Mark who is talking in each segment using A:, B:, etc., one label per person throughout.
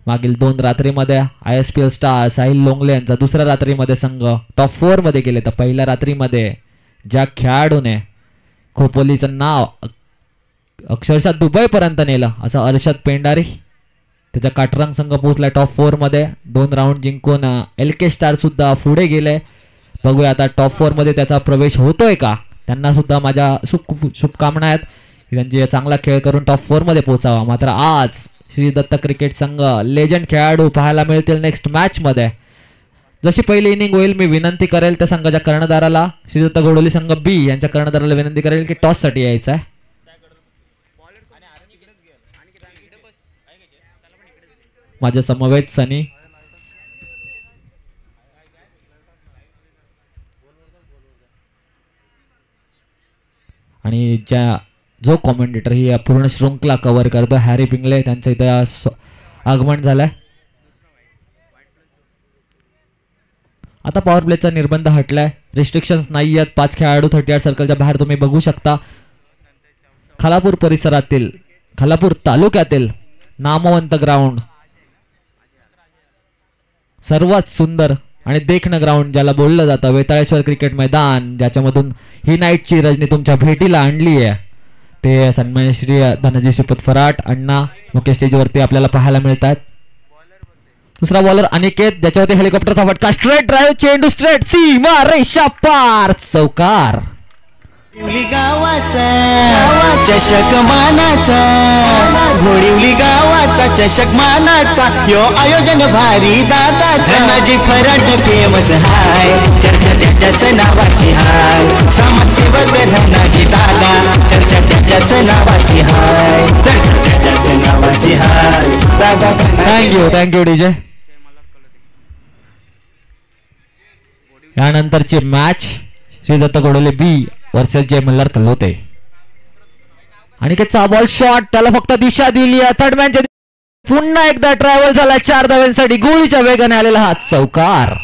A: मागील 2 रात्रीमध्ये ISPL star Sahil लोंगले यांचा दुसऱ्या रात्रीमध्ये संघ टॉप 4 मध्ये गेले. तर पहिल्या रात्रीमध्ये ज्या खेळाडूने खोपोलीचं नाव अक्षरशः दुबईपर्यंत नेलं असं अर्षद पेंडारी, त्याचा काटरंग संघ पोहोचला टॉप 4 मध्ये. 2 राऊंड जिंकून LK स्टार सुद्धा पुढे गेले. बघूया आता टॉप 4 मध्ये त्याचा प्रवेश होतोय का. त्यांना सुद्धा माझ्या शुभकामना आहेत की त्यांची चांगला खेळ करून टॉप 4 मध्ये पोहोचावा. मात्र आज श्री दत्त क्रिकेट संघ लेजंड खेळाडू पाहायला मिळतील नेक्स्ट मॅच मध्ये. जशी पहिली इनिंग होईल मी विनंती करेल त्या संघाच्या कर्णधाराला, श्री दत्त घोडोली संघ B यांच्या कर्णधाराला विनंती करेल की टॉस साठी यायचं आहे. माझ्या समवेत सनी आणि जो कॉमेंटेटर ही पूर्ण शृंखला कव्हर करतो हॅरी पिंगले, त्यांचं इथं आगमन झालंय. आता पॉवर प्लेचा निर्बंध हटलाय, रिस्ट्रिक्शन्स नाही आहेत. 5 खेळाडू 38 सर्कलच्या बाहेर तुम्ही बघू शकता. खालापूर परिसरातील, खालापूर तालुक्यातील नामवंत ग्राउंड, सर्वात सुंदर आणि देखणं ग्राउंड ज्याला बोललं जातं वेताळेश्वर क्रिकेट मैदान, ज्याच्यामधून ही नाईटची रजनी तुमच्या भेटीला आणली आहे, ते सन्माननीय श्री धनजी श्रीपत फराट अण्णा मुख्य स्टेजवरती आपल्याला पाहायला मिळतात. दुसरा बॉलर अनिकेत, ज्याच्यावरती हेलिकॉप्टरचा फटका, स्ट्रेट ड्राईव्ह, चेंडू स्ट्रेट, सीमा रेषा पार, चौकार.
B: गावाचा चषक मानाचा, घोडिवली गावाचा चषक मानाचा, यो आयोजन भारी दादा धनाजी फराट फेमस हाय, चर्चा त्याच्याच नावाची हाय, समाजसेवक धनाजी दादा, चर्चा त्याच्याच नावाची हाय, चर्चा त्याच्याच नावाची हाय दादा.
A: Thank you DJ. यानंतरची match Shri Datta Ghodoli B versus Jay Malhar Kalote. आणि त्याचा बॉल शॉट, त्याला फक्त दिशा दिली. थर्ड मॅच पुन्हा एकदा ट्रॅव्हल झाला 4 धावांसाठी, गोळीच्या वेगाने आलेला हा चौकार.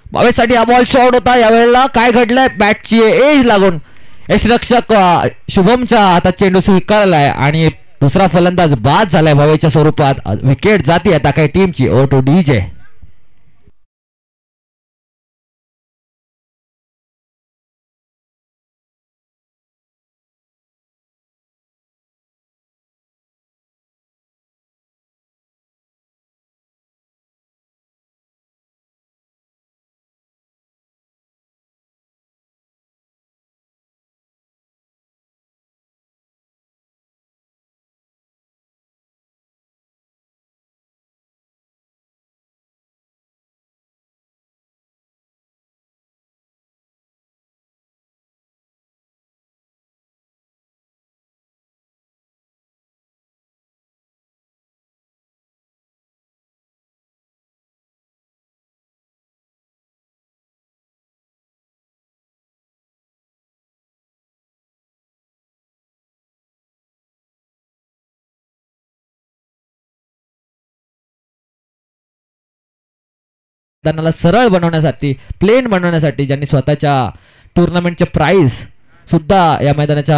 A: भावेशसाठी हा बॉल शॉर्ट होता. यावेळेला काय घडलंय, बॅटची एज लागून यशरक्षक शुभमच्या हातात चेंडू स्वीकारलाय आणि दुसरा फलंदाज बाद झालाय भावेच्या स्वरूपात. विकेट जाती आता काही टीमची. ओ टू डीजे. मैदानाला सरळ बनवण्यासाठी, प्लेन बनवण्यासाठी, ज्यांनी स्वतःच्या टुर्नामेंटचे प्राइज सुद्धा या मैदानाच्या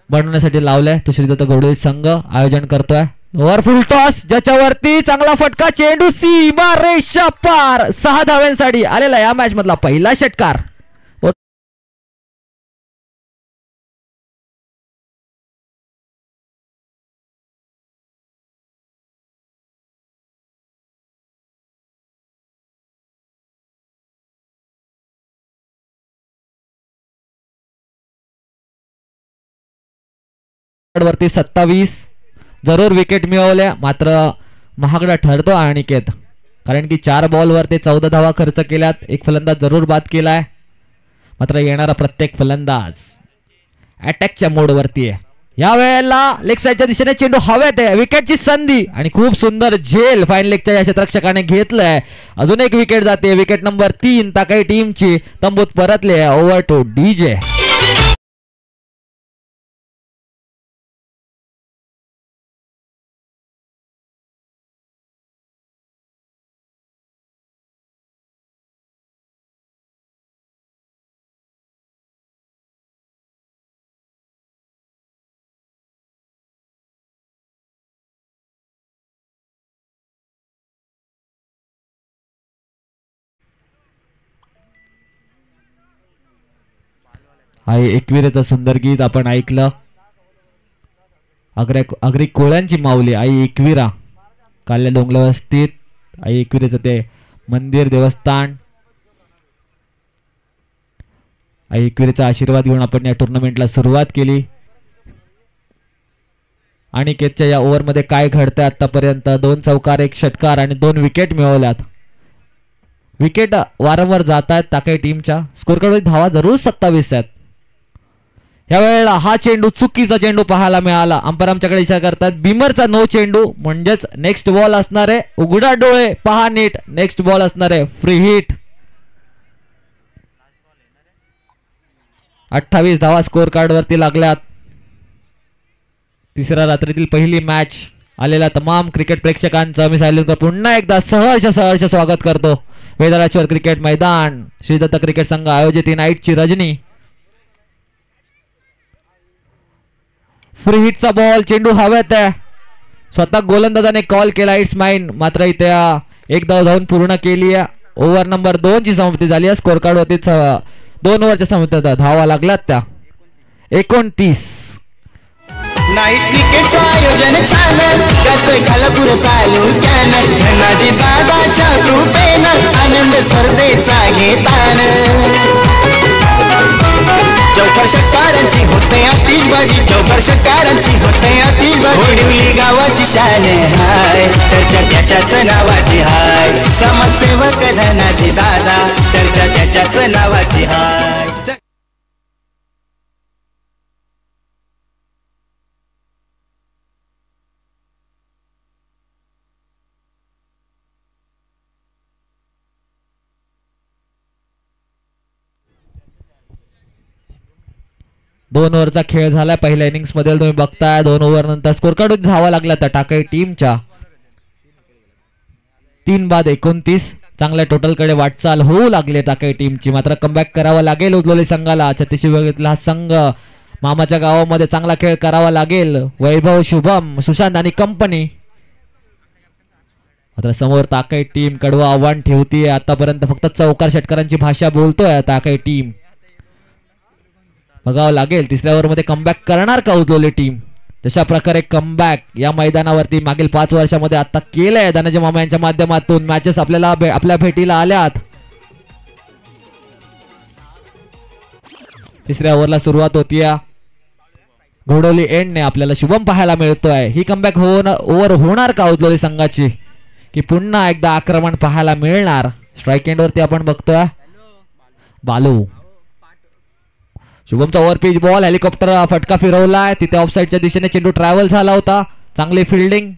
A: बनवण्यासाठी लावलंय, तो श्री दत्त घोडोली संघ आयोजन करतोय. ओव्हर फुल टॉस, ज्याच्यावरती चांगला फटका, चेंडू सीमा रेषा पार. 6 धावांसाठी आलेला या मॅच मधला पहिला षटकार. वरती 27 जरूर विकेट मिळवल्या, मात्र महागडा ठरतो अनिकेत, कारण की 4 बॉलवरती 14 धावा खर्च केल्यात. एक फलंदाज जरूर बाद केलाय, मात्र येणारा प्रत्येक फलंदाज अटॅकच्या मोडवरती आहे. या वेळेला लेग साईडच्या दिशेने चेंडू हवेत आहे, विकेटची संधी आणि खूप सुंदर झेल फाईन लेगच्या या क्षेत्ररक्षकाने घेतलंय. अजून एक विकेट जाते, विकेट नंबर 3 ताकाई टीमची. तंबूत परतले. Over two DJ. आहे एकविरेचं सुंदर गीत आपण ऐकलं. अग्री कोळ्यांची माऊली आई एकविरा काल्या डोंगरावर स्थित आई एकविरेचं ते मंदिर देवस्थान. आई एकविरेचा आशीर्वाद घेऊन आपण या टुर्नामेंटला सुरुवात केली. अनिकेतच्या या ओव्हरमध्ये काय घडतंय आतापर्यंत? 2 चौकार 1 षटकार आणि 2 विकेट मिळवल्यात. विकेट वारंवार जात आहेत ताकाई टीमच्या. स्कोर कार्ड धावा जरूर 27 आहेत. या वेळेला हा चेंडू चुकीचा चेंडू पाहायला मिळाला. अंपायर आमच्याकडे इशारा करतात बिमरचा नो चेंडू, म्हणजेच नेक्स्ट बॉल असणार आहे. उघडा डोळे पहा नीट, नेक्स्ट बॉल असणार आहे फ्री हिट. 28 धावा स्कोर कार्ड वरती लागल्यात. तिसऱ्या रात्रीतील पहिली मॅच आलेल्या तमाम क्रिकेट प्रेक्षकांचं मी सायलेंट पुन्हा एकदा सहर्ष स्वागत करतो. वेदराश्वर क्रिकेट मैदान श्रीदत्त क्रिकेट संघ आयोजित नाईटची रजनी. फ्री हिटचा बॉल, चेंडू हवेत आहे. स्वतः गोलंदाजाने कॉल केला इट्स माइन, मात्र इथे एक धाव धावून पूर्ण केली आहे. ओव्हर नंबर 2 ची समाप्ती झाली आहे. स्कोर कार्ड वरती 2 ओव्हरच्या समाप्तीत धावा लागल्यात त्या 29.
B: नाईट क्रिकेटचं आयोजन छान गाजतोय खालापूर तालुक्यानं. धनाजी दादाच्या कृपेनं आनंद स्पर्धेचा घेतान. चौकार षटकारांची होते आतिषबाजी, चौकार षटकारांची होते आतिषबाजी. घोडिवली गावाची शान हाय, चर्चा त्याच्याच नावाची हाय. समाजसेवक धनाजी दादा, चर्चा त्याच्याच नावाची हाय.
A: दोन ओव्हरचा खेळ झालाय. पहिल्या इनिंग्स मध्ये तुम्ही बघताय 2 ओव्हर नंतर स्कोर कार्ड धावा लागल्या त्या टाकाई टीमच्या. 3 बाद 29. चांगल्या टोटल कडे वाटचाल होऊ लागली टाकाई टीमची. मात्र कमबॅक करावा लागेल उजलोली संघाला. छत्तीसशे बघितला हा संघ मामाच्या गावामध्ये चांगला खेळ करावा लागेल. वैभव, शुभम, सुशांत आणि कंपनी. मात्र समोर ताकाई टीम कडवं आव्हान ठेवतीये. आतापर्यंत फक्त चौकार षटकारांची भाषा बोलतोय ताकाई टीम. बघावं लागेल तिसऱ्या ओव्हरमध्ये कमबॅक करणार का उजलोली टीम. तशा प्रकारे कमबॅक या मैदानावरती मागील 5 वर्षामध्ये आता केलंय धनंजय मामा यांच्या माध्यमातून. मॅचेस आपल्या भेटीला आल्यात. तिसऱ्या ओव्हरला सुरुवात होतीये. घोडवली एंडने आपल्याला शुभम पाहायला मिळतोय. ही कमबॅक ओव्हर होणार का उजलोली संघाची, की पुन्हा एकदा आक्रमण पाहायला मिळणार. स्ट्राईक एंड वरती आपण बघतोय बालू. शुभमचा ओव्हर पिच बॉल, हेलिकॉप्टर फटका फिरवलाय. तिथे ऑफसाईडच्या दिशेने चेंडू ट्रॅव्हल झाला होता. चांगली फिल्डिंग,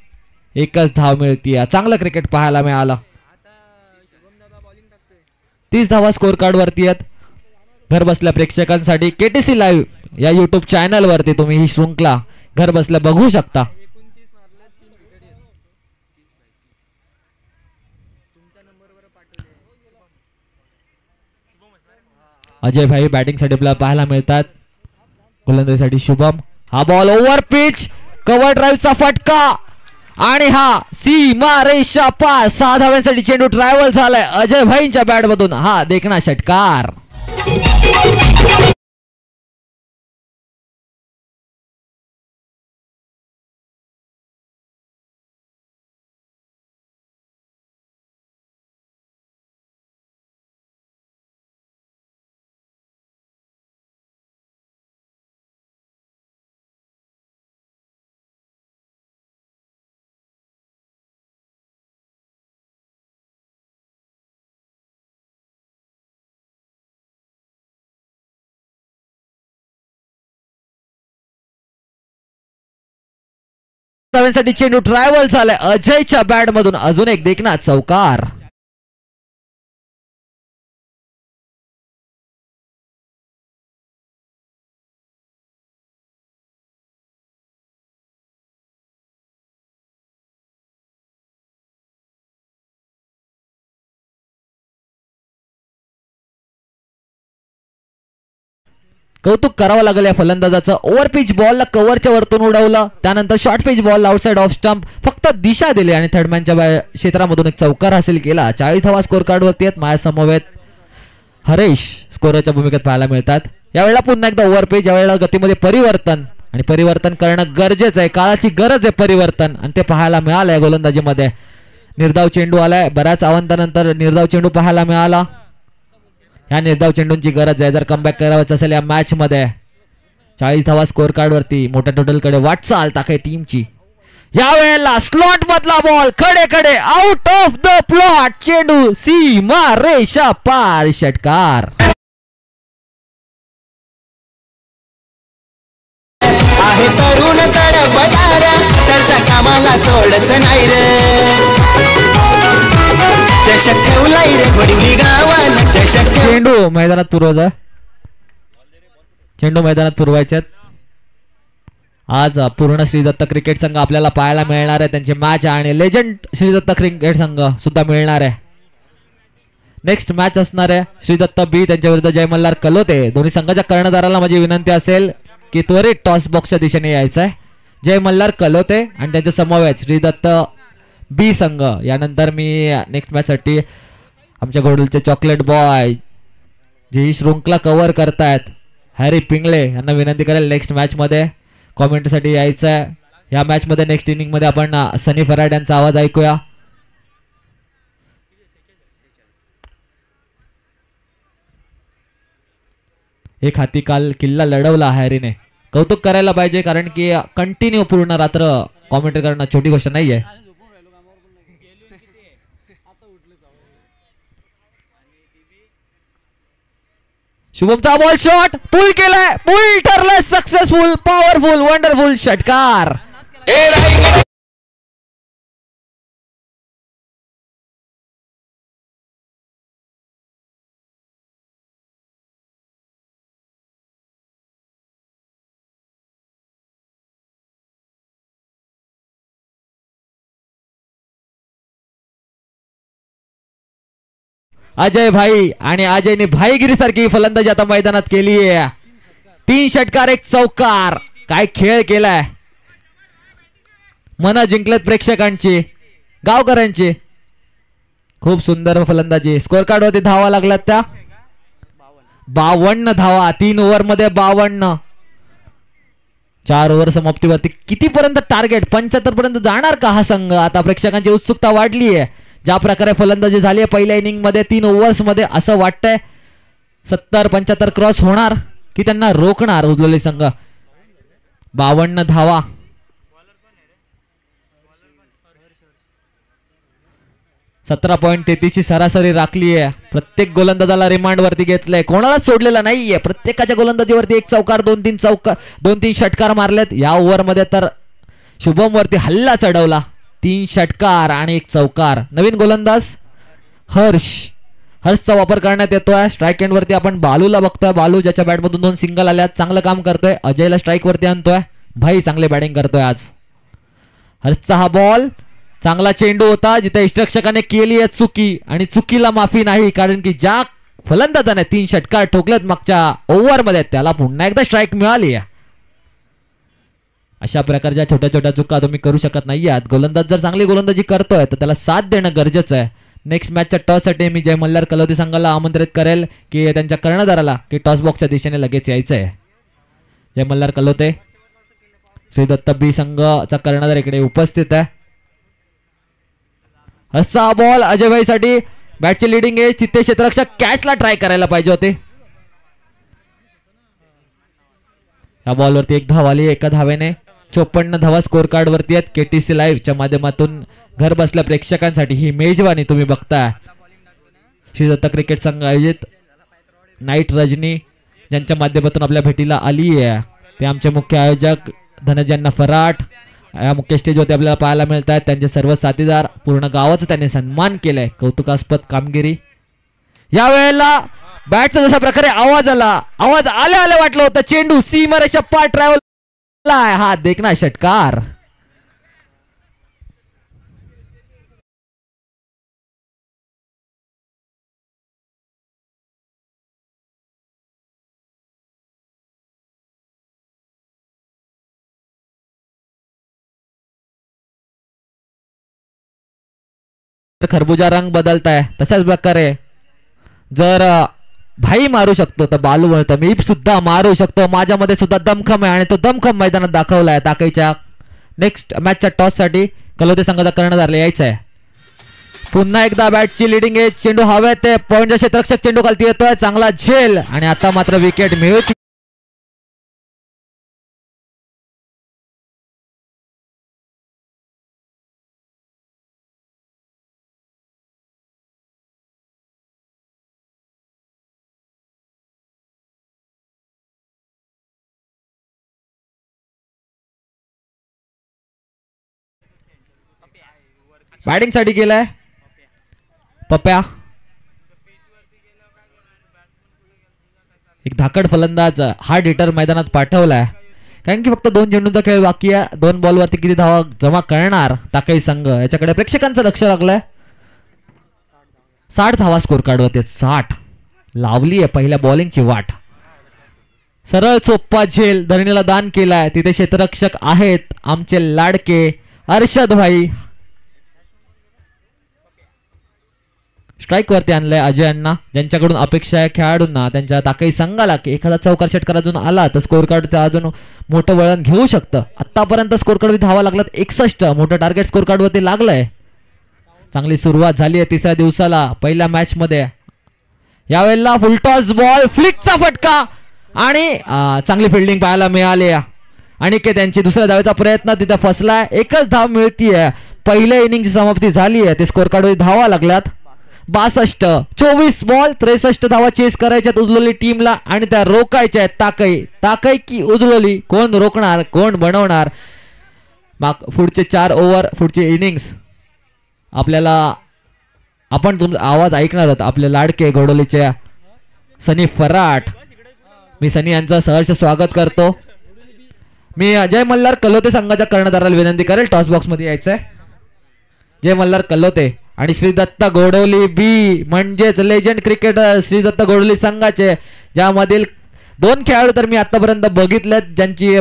A: एकच धाव मिळतीये. चांगलं क्रिकेट पाहायला मिळालं. 30 धावा स्कोर कार्ड वरती आहेत. घर बसल्या प्रेक्षकांसाठी केटीसी लाईव्ह या युट्यूब चॅनल वरती तुम्ही ही शृंखला घर बसल्या बघू शकता. अजय भाई बॅटिंग साठी पाहायला मिळतात. गोलंदाजीसाठी शुभम. हा बॉल ओव्हर पिच, कव्हर ड्राईव्हचा फटका आणि हा सीमा रेषा पार. 6 धाव्यांसाठी चेंडू ट्रॅव्हल झालाय अजय भाईंच्या बॅट मधून. हा देखणा षटकार. धावांसाठी चेंडू ट्रॅव्हल झालाय अजयच्या बॅट मधून अजून एक देखना चौकार. कौतुक करावं लागेल या फलंदाजाचं. ओव्हर पिच बॉलला कव्हरच्या वरतून उडवलं, त्यानंतर short pitch ball outside off stump फक्त दिशा दिली आणि थर्डमॅनच्या क्षेत्रामधून एक चौकार हासिल केला. 40 धावा स्कोर कार्ड वरती आहेत. माझ्या समवेत हरेश स्कोरच्या भूमिकेत पाहायला मिळतात. यावेळेला पुन्हा एकदा ओव्हर पिच, यावेळेला गतीमध्ये परिवर्तन आणि परिवर्तन करणं गरजेचं आहे. काळाची गरज आहे परिवर्तन आणि ते पाहायला मिळालं आहे गोलंदाजीमध्ये. निर्धाव चेंडू आलाय, बऱ्याच आव्हानानंतर निर्धाव चेंडू पाहायला मिळाला. ह्या निर्धाव चेंडूंची गरज आहे जर कमबॅक करायचं असेल या मॅच मध्ये. 40 धावा स्कोर कार्ड वरती मोठ्या टोटल कडे वाटचाल टाकाय टीमची. यावेळेला स्लॉट मधला बॉल खडे खडे आउट ऑफ द प्लॉट, चेंडू सीमा रेषा पार, षटकार.
B: आहे तरुण तडफदार, त्याच्या कामाला तोडच नाही रे. चषक ठेवलाय रे घोडिवली गावाला, चषक.
A: चेंडू मैदानात पुरवायचा, चेंडू मैदानात पुरवायच्यात. आज पूर्ण श्रीदत्त क्रिकेट संघ आपल्याला पाहायला मिळणार आहे. त्यांची मॅच आणि लेजंड श्रीदत्त क्रिकेट संघ सुद्धा मिळणार आहे. नेक्स्ट मॅच असणार आहे श्रीदत्त बी त्यांच्या विरुद्ध जय मल्हार कलोते. दोन्ही संघाच्या कर्णधाराला माझी विनंती असेल की त्वरित टॉस बॉक्सच्या दिशेने यायचं आहे. जय मल्हार कलोते आणि त्यांच्या समवेत श्रीदत्त बी संघ. यानंतर मी नेक्स्ट मॅच साठी आमच्या घोडलचे चॉकलेट बॉय जे ही शृंखला कव्हर करतायत हॅरी पिंगळे यांना विनंती करेल नेक्स्ट मॅच मध्ये कॉमेंटसाठी यायचं आहे. या मॅच मध्ये नेक्स्ट इनिंग मध्ये आपण सनी फराड यांचा आवाज ऐकूया. एक हाती काल किल्ला लढवला हॅरीने, कौतुक करायला पाहिजे कारण की कंटिन्यू पूर्ण रात्र कॉमेंट्री करणं छोटी गोष्ट नाहीये. शुभमचा बॉल शॉट पुल केलाय, पुल ठरलाय सक्सेसफुल, पॉवरफुल, वंडरफुल, षटकार. अजय भाई आणि अजयने भाईगिरी सारखी फलंदाजी आता मैदानात केली आहे. 3 षटकार 1 चौकार, काय खेळ केलाय. मन जिंकलेत प्रेक्षकांची, गावकऱ्यांची. खूप सुंदर फलंदाजी. स्कोर कार्ड वरती धावा लागल्यात त्या 52 धावा 3 ओव्हर मध्ये 52. 4 ओव्हर समाप्तीवरती कितीपर्यंत टार्गेट 75 पर्यंत जाणार का हा संघ. आता प्रेक्षकांची उत्सुकता वाढली आहे. ज्या प्रकारे फलंदाजी झाली आहे पहिल्या इनिंग मध्ये 3 ओव्हर्स मध्ये असं वाटतंय 70-75 क्रॉस होणार की त्यांना रोखणार उजलोली संघ. 52 धावा. .33 ची सरासरी राखली आहे. प्रत्येक गोलंदाजाला रिमांड वरती घेतलंय, कोणालाच सोडलेला नाहीये. प्रत्येकाच्या गोलंदाजीवरती 1 चौकार 2-3 चौकार 2-3 षटकार मारलेत. या ओव्हर मध्ये तर शुभम वरती हल्ला चढवला. 3 षटकार आणि 1 चौकार. नवीन गोलंदाज हर्षचा वापर करण्यात येतोय. स्ट्राईक एंड वरती आपण बालूला बघतोय. बालू ज्याच्या बॅट मधून 2 सिंगल आल्यात, चांगलं काम करतोय. अजयला स्ट्राईक वरती आणतोय. भाई चांगले बॅटिंग करतोय आज. हर्षचा हा बॉल चांगला चेंडू होता जिथे इष्टरक्षकाने केली आहे चुकी आणि चुकीला माफी नाही, कारण की ज्या फलंदाजाने 3 षटकार ठोकलेत मागच्या ओव्हर मध्ये त्याला पुन्हा एकदा स्ट्राईक मिळाली आहे. अशा प्रकारच्या छोट्या छोट्या चुका तुम्ही करू शकत नाही आहात. गोलंदाज जर चांगली गोलंदाजी करतोय तर त्याला साथ देणं गरजेचं आहे. नेक्स्ट मॅचच्या टॉस साठी मी जय मल्हार कलोती संघाला आमंत्रित करेल की त्यांच्या कर्णधाराला की टॉस बॉक्सच्या दिशेने लगेच यायचं आहे. जय मल्हार कलोते श्रीदत्त बी संघाचा कर्णधार इकडे उपस्थित आहे. असा बॉल अजयभाई साठी बॅटची लिडिंग एज, तिथे क्षेत्ररक्षक कॅचला ट्राय करायला पाहिजे होते. या बॉलवरती 1 धाव आली. 1 धावेने 54 धावा स्कोर कार्ड वरती आहेत. केटीसी लाईव्हच्या माध्यमातून घर बसल्या प्रेक्षकांसाठी ही मेजवानी तुम्ही बघताय. श्रीदत्त क्रिकेट संघ आयोजित नाईट रजनी ज्यांच्या माध्यमातून आपल्या भेटीला आली आहे ते आमचे मुख्य आयोजक धनंजय फराट या मुख्य स्टेजवरती आपल्याला पाहायला मिळत आहेत त्यांचे सर्व साथीदार. पूर्ण गावाचा त्यांनी सन्मान केलाय. कौतुकास्पद कामगिरी. यावेळेला बॅटचा जशा प्रकारे आवाज आल्या वाटलं होतं चेंडू सीमारेषा पार ट्रॅव्हल हा देखना षटकार. खरबुजा रंग बदलताय तशाच प्रकारे जर भाई मारू शकतो तर बालू म्हणतो मी सुद्धा मारू शकतो. माझ्यामध्ये सुद्धा दमखम आहे आणि तो दमखम मैदानात दाखवलाय. ताकईच्या नेक्स्ट मॅचच्या टॉस साठी कलोते संघाचा कर्णधारला यायचा आहे. पुन्हा एकदा बॅटची लिडिंग आहे. चेंडू हवेत ते पॉइंटच्या क्षेत्ररक्षक चेंडू खालती येतोय. चांगला झेल आणि आता मात्र विकेट मिळू. बॅटिंग साठी गेलाय पप्प्या. एक धाकड फलंदाज हार्ड हिटर मैदानात पाठवलाय कारण की फक्त 2 चेंडूंचा खेळ बाकी आहे. 2 बॉलवरती किती धावा जमा करणार टाकळी संघ याच्याकडे प्रेक्षकांचं लक्ष लागलंय. 60 धावा स्कोर कार्ड वरती 60 लावली आहे पहिल्या बॉलिंगची वाट. सरळ चोप्पा झेल धरणीला दान केलाय. तिथे क्षेत्ररक्षक आहेत आमचे लाडके अर्षद भाई. स्ट्राईक वरती आणलंय अजय अण्णा ज्यांच्याकडून अपेक्षा आहे खेळाडूंना त्यांच्या ताकई संघाला की एखादा चौकार षटकार अजून आला तर स्कोर कार्डचं अजून मोठं वळण घेऊ शकतं. आतापर्यंत स्कोर कार्ड धावा लागलात 61. मोठं टार्गेट स्कोर कार्ड वरती लागलंय. चांगली सुरुवात झाली आहे तिसऱ्या दिवसाला पहिल्या मॅच मध्ये. यावेळेला फुलटॉस बॉल फ्लिकचा फटका आणि चांगली फिल्डिंग पाहायला मिळाली. आणि त्यांची दुसऱ्या धावेचा प्रयत्न तिथे फसलाय. एकच धाव मिळतीये. पहिल्या इनिंगची समाप्ती झाली आहे. ते स्कोर कार्ड धावा लागल्यात 62. 24 बॉल 63 धावा चेस करायच्यात उजलोली टीमला आणि त्या रोखायच्या आहेत. ताकई की उजलोली कोण रोखणार कोण बनवणार. पुढचे 4 ओव्हर पुढचे इनिंग्स आपल्याला आपण तुमचा आवाज ऐकणार आहोत. आपले लाडके घोडोलीचे सनी फराट. मी सनी यांचं सहर्ष स्वागत करतो. मी जय मल्हार कलोते संघाच्या कर्णधाराला विनंती करेल टॉस बॉक्स मध्ये यायचंय. जय मल्हार कलोते आणि श्री दत्त गोडोली बी म्हणजेच लेजंड क्रिकेटर श्री दत्त गोडोली संघाचे ज्यामधील 2 खेळाडू तर मी आतापर्यंत बघितलेत ज्यांची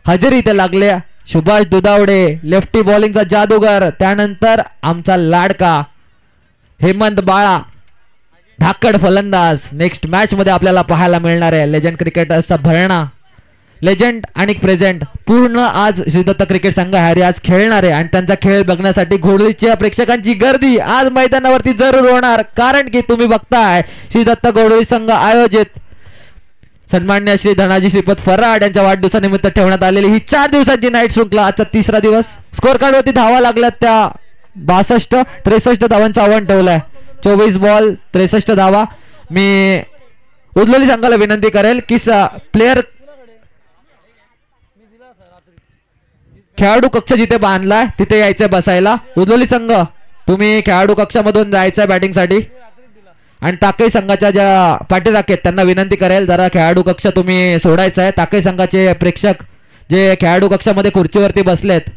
A: हजेरी इथे लागले. सुभाष दुधावडे लेफ्टी बॉलिंगचा जादूगर. त्यानंतर आमचा लाडका हेमंत बाळा धाकड फलंदाज. नेक्स्ट मॅच मध्ये आपल्याला पाहायला मिळणार आहे लेजंड क्रिकेटर्सचा भरणा. लेजंड आणि प्रेझेंट पूर्ण आज श्रीदत्त क्रिकेट संघ हॅरी आज खेळणार आहे आणि त्यांचा खेळ बघण्यासाठी घोडोलीच्या प्रेक्षकांची गर्दी आज मैदानावरती जरूर होणार. कारण की तुम्ही बघताय श्रीदत्त घोडोली संघ आयोजित सन्मान्य श्री धनाजी श्रीपद फराड यांच्या वाढदिवसानिमित्त ठेवण्यात आलेली ही 4 दिवसांची नाईट शृंखला आजचा 3रा दिवस. स्कोर कार्ड वरती धावा लागल्यात त्या 62. 63 धावांचं आव्हान ठेवलंय. 24 बॉल 63 धावा. मी उजलोली संघाला विनंती करेल की प्लेयर खेळाडू कक्ष जिथे बांधलाय तिथे यायचंय बसायला. उजलोली संघ तुम्ही खेळाडू कक्षामधून जायचंय बॅटिंग साठी आणि ताकई संघाच्या ज्या पाठीराख आहेत त्यांना विनंती करेल जरा खेळाडू कक्ष तुम्ही सोडायचा आहे. ताकई संघाचे प्रेक्षक जे खेळाडू कक्षामध्ये खुर्चीवरती बसलेत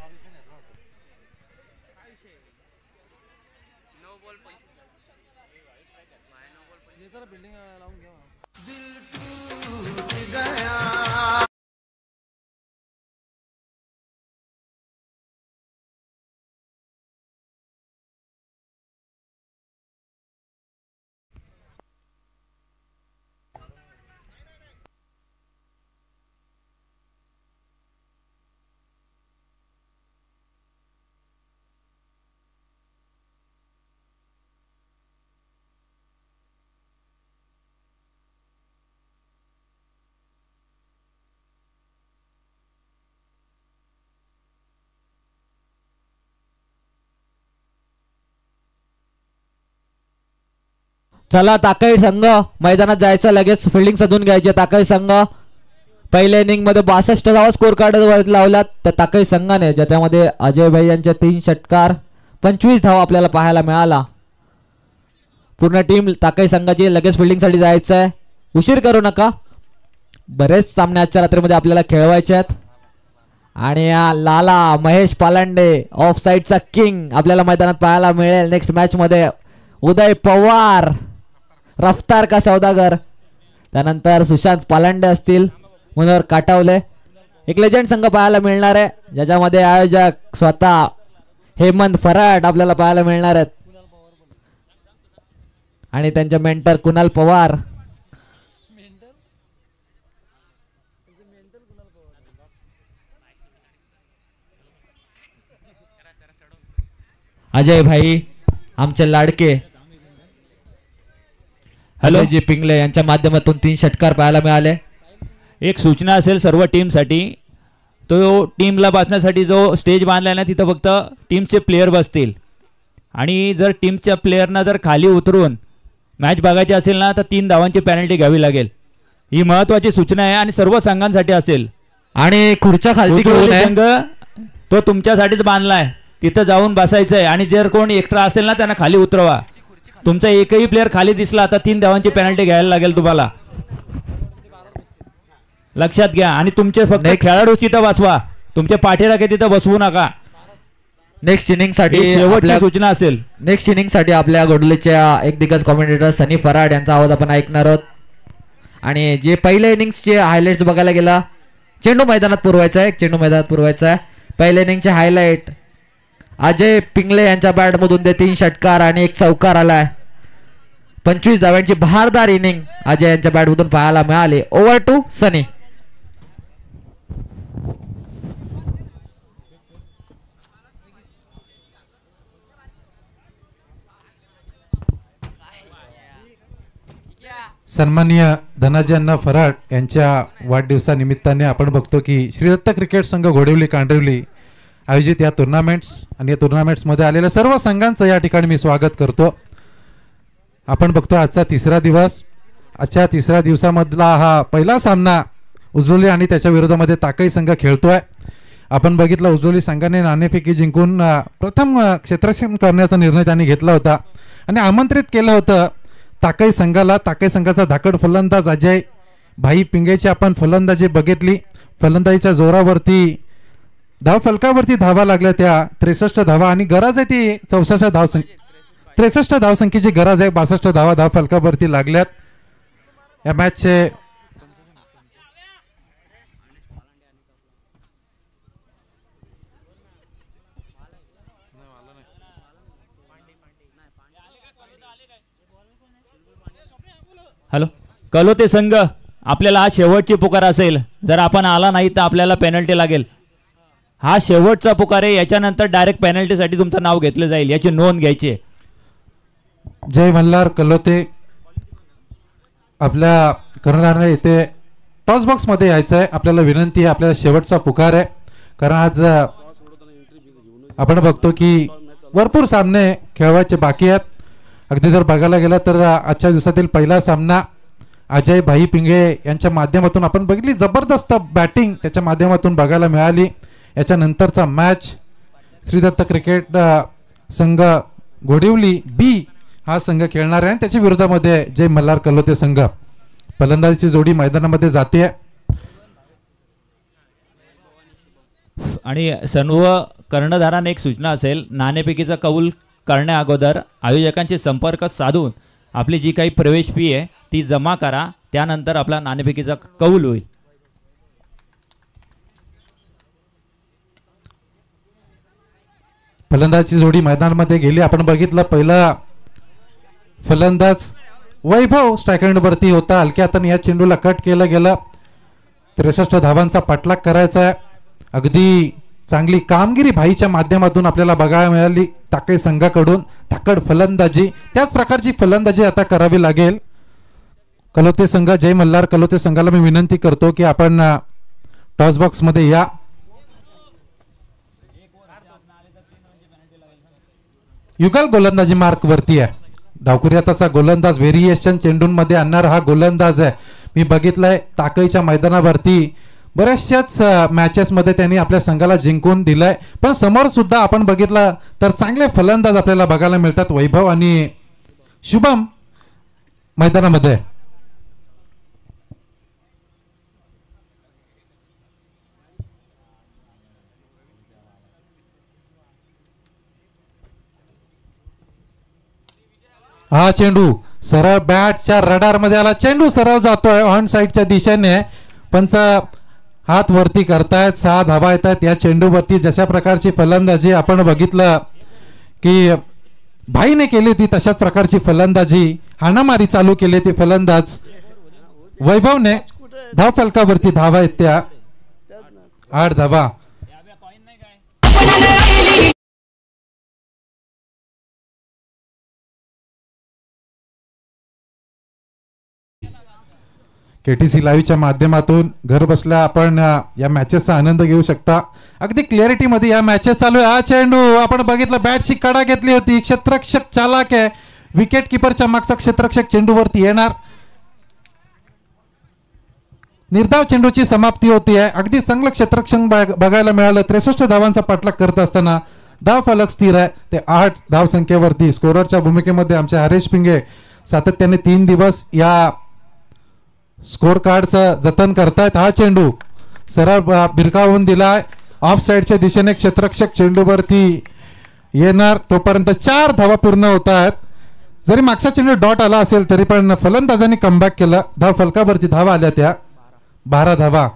A: चला ताकई संघ मैदानात जायचं लगेच फिल्डिंग सजून घ्यायची. ताकई संघ पहिल्या इनिंग मध्ये 62 धावा स्कोर कार्ड लावलात त्या ताकई संघाने, ज्याच्यामध्ये अजय भाई यांचे 3 षटकार 25 धावा आपल्याला पाहायला मिळाला. पूर्ण टीम ताकई संघाची लगेच फिल्डिंग साठी जायचं आहे. उशीर करू नका, बरेच सामने आजच्या रात्रीमध्ये आपल्याला खेळवायचे आहेत. आणि लाला महेश पालांडे ऑफ साइडचा किंग आपल्याला मैदानात पाहायला मिळेल नेक्स्ट मॅच मध्ये. उदय पवार, रफ्तार का सौदागर, त्यानंतर सुशांत पालांडे असतील, मनोहर काटावले. एक लेजंड संघ पाहायला मिळणार आहे, ज्याच्यामध्ये आयोजक स्वतः हेमंत फराट आपल्याला पाहायला मिळणार आहेत आणि त्यांचे मेंटर कुणाल पवार. अजय भाई आमचे लाडके जी पिंगले यांच्या माध्यमातून 3 षटकार पाहायला मिळाले.
C: एक सूचना असेल सर्व टीमसाठी, तो टीमला बसण्यासाठी जो स्टेज बांधलाय ना तिथं फक्त टीमचे प्लेयर बसतील. आणि जर टीमच्या प्लेयरना जर खाली उतरून मॅच बघायची असेल ना तर 3 धावांची पेनल्टी घ्यावी लागेल. ही महत्वाची सूचना आहे आणि सर्व संघांसाठी असेल.
A: आणि खुर्च्या खाली
C: संघ तो तुमच्यासाठीच बांधलाय, तिथं जाऊन बसायचंय. आणि जर कोण एक्स्ट्रा असेल ना त्यांना खाली उतरवा. तुमचा एकही प्लेयर खाली दिसला तर 3 धावांची पेनल्टी घ्यायला लागेल तुम्हाला, लक्षात घ्या. आणि तुमचे फक्त खेळाडू तिथं बसवा, तुमचे पाठीराखे तिथं बसवू नका.
A: नेक्स्ट इनिंग साठी
C: शेवटची सूचना असेल.
A: नेक्स्ट इनिंग साठी आपल्या गोडलेच्या एक दिग्गज कॉमेंटेटर सनी फराड यांचा आवाज आपण ऐकणार आहोत. आणि जे पहिल्या इनिंग्सचे हायलाइट्स बघायला गेला, चेंडू मैदानात पुरवायचा आहे, चेंडू मैदानात पुरवायचा आहे. पहिल्या इनिंगचे हायलाइट अजय पिंगले यांच्या बॅट मधून 3 षटकार आणि 1 चौकार आलाय. 25 धाव्यांची बहारदार इनिंग अजय यांच्या बॅट मधून पाहायला मिळाली. ओव्हर टू सनी.
D: सन्माननीय धनाजी अण्णा फराट यांच्या वाढदिवसानिमित्ताने आपण बघतो की श्रीदत्त क्रिकेट संघ घोडिवली कांदिवली आयोजित या टुर्नामेंट्स आणि या टुर्नामेंट्समध्ये आलेल्या सर्व संघांचं या ठिकाणी मी स्वागत करतो. आपण बघतो आजचा 3रा दिवस. आजच्या 3ऱ्या दिवसामधला हा पहिला सामना उजलोली आणि त्याच्या विरोधामध्ये ताकई संघ खेळतोय. आपण बघितलं उजलोली संघाने नाणेफेकी जिंकून प्रथम क्षेत्ररक्षण करण्याचा निर्णय त्यांनी घेतला होता आणि आमंत्रित केलं होतं ताकई संघाला. ताकई संघाचा धाकड फलंदाज अजय भाई पिंगेची आपण फलंदाजी बघितली. फलंदाजीच्या जोरावरती धाव फलकावरती धावा लागल्या त्या 63 धावा आणि गरज आहे ती 64 63 धावसंख्येची गरज आहे. 62 धावा धाव फलकावरती लागल्यात. या मॅचचे
C: हॅलो कलोते संघ, आपल्याला हा शेवटची पुकार असेल. जर आपण आला नाही तर आपल्याला पेनल्टी लागेल. हा शेवटचा पुकार आहे, याच्यानंतर डायरेक्ट पेनल्टीसाठी तुमचं नाव घेतलं जाईल, याची नोंद घ्यायची.
D: जय मल्हार कलोते, आपल्या कर्णधाराने इथे टॉस बॉक्स मध्ये यायचं आहे. आपल्याला विनंती आहे, आपल्याला शेवटचा पुकार आहे. कारण आज आपण बघतो की भरपूर सामने खेळवायचे बाकी आहेत. अगदी जर बघायला गेला तर आजच्या दिवसातील पहिला सामना अजय भाई पिंगे यांच्या माध्यमातून आपण बघितली. जबरदस्त बॅटिंग त्याच्या माध्यमातून बघायला मिळाली. याच्यानंतरचा मॅच श्रीदत्त क्रिकेट संघ घोडिवली बी हा संघ खेळणार आहे आणि त्याच्या विरोधामध्ये जय मल्हार कलोते संघ. फलंदाजीची जोडी मैदानामध्ये जाते.
C: आणि सर्व कर्णधारांना एक सूचना असेल, नाणेफेकीचा कौल करण्या अगोदर आयोजकांशी संपर्क साधून आपली जी काही प्रवेश फी आहे ती जमा करा, त्यानंतर आपला नाणेफेकीचा कौल होईल.
D: फलंदाजी जोडी मैदानामध्ये गेली. आपण बघितलं पहिला फलंदाज वैभव स्ट्राईक वरती होता. हलक्या हाताने या चेंडूला कट केलं गेलं. 63 धावांचा पाठलाग करायचा आहे. अगदी चांगली कामगिरी भाईच्या माध्यमातून आपल्याला बघायला मिळाली. ताकई संघाकडून धाकड फलंदाजी, त्याच प्रकारची फलंदाजी आता करावी लागेल. कलोते संघ, जय मल्हार कलोते संघाला मी विनंती करतो की आपण टॉस बॉक्स मध्ये या. युगल गोलंदाजी मार्क वरती आहे. डावकुरी हाताचा गोलंदाज व्हेरिएशन चेंडूंमध्ये आणणारा हा गोलंदाज आहे. मी बघितलंय ताकईच्या मैदानावरती बऱ्याचशाच मॅचेसमध्ये त्यांनी आपल्या संघाला जिंकून दिलंय. पण समोर सुद्धा आपण बघितलं तर चांगले फलंदाज आपल्याला बघायला मिळतात. वैभव आणि शुभम मैदानामध्ये. हा चेंडू सरळ बॅटच्या रडार मध्ये आला. चेंडू सरळ जातोय ऑन साइडच्या दिशेने. पंच हात वरती करतायत. 6 धावा येतात या चेंडूवरती. जशा प्रकारची फलंदाजी आपण बघितलं की भाईने केली ती तशाच प्रकारची फलंदाजी हाणामारी चालू केली ती फलंदाज वैभवने. धाव फलकावरती धावा आहेत त्या 8 धावा. KTC लाईव्हच्या माध्यमातून घर बसल्या आपण या मॅचेसचा आनंद घेऊ शकता. अगदी क्लिअरिटी मध्ये या मॅचेस चालू आहे. हा चेंडू आपण बघितलं बॅटची कडा घेतली होती. क्षेत्ररक्षक चालाक आहे. विकेट किपरच्या मागचा क्षेत्ररक्षक चेंडूवरती येणार. निर्धाव चेंडूची समाप्ती होती आहे. अगदी चांगलं क्षेत्ररक्षण बघायला मिळालं. 63 धावांचा पाठलाग करत असताना धाव फलक स्थिर आहे. ते 8 धाव संख्येवरती. स्कोररच्या भूमिकेमध्ये आमचे हरेश पिंगे सातत्याने 3 दिवस या स्कोर कार्डचं जतन करतायत. हा चेंडू सरळ भिरकावून दिलाय ऑफ साइडच्या दिशेने. क्षेत्ररक्षक चेंडूवरती येणार. तोपर्यंत 4 धावा पूर्ण होत आहेत. जरी मागचा चेंडू डॉट आला असेल तरी पण फलंदाजांनी कमबॅक केलं. धाव फलकावरती धावा आल्या त्या 12 धावा.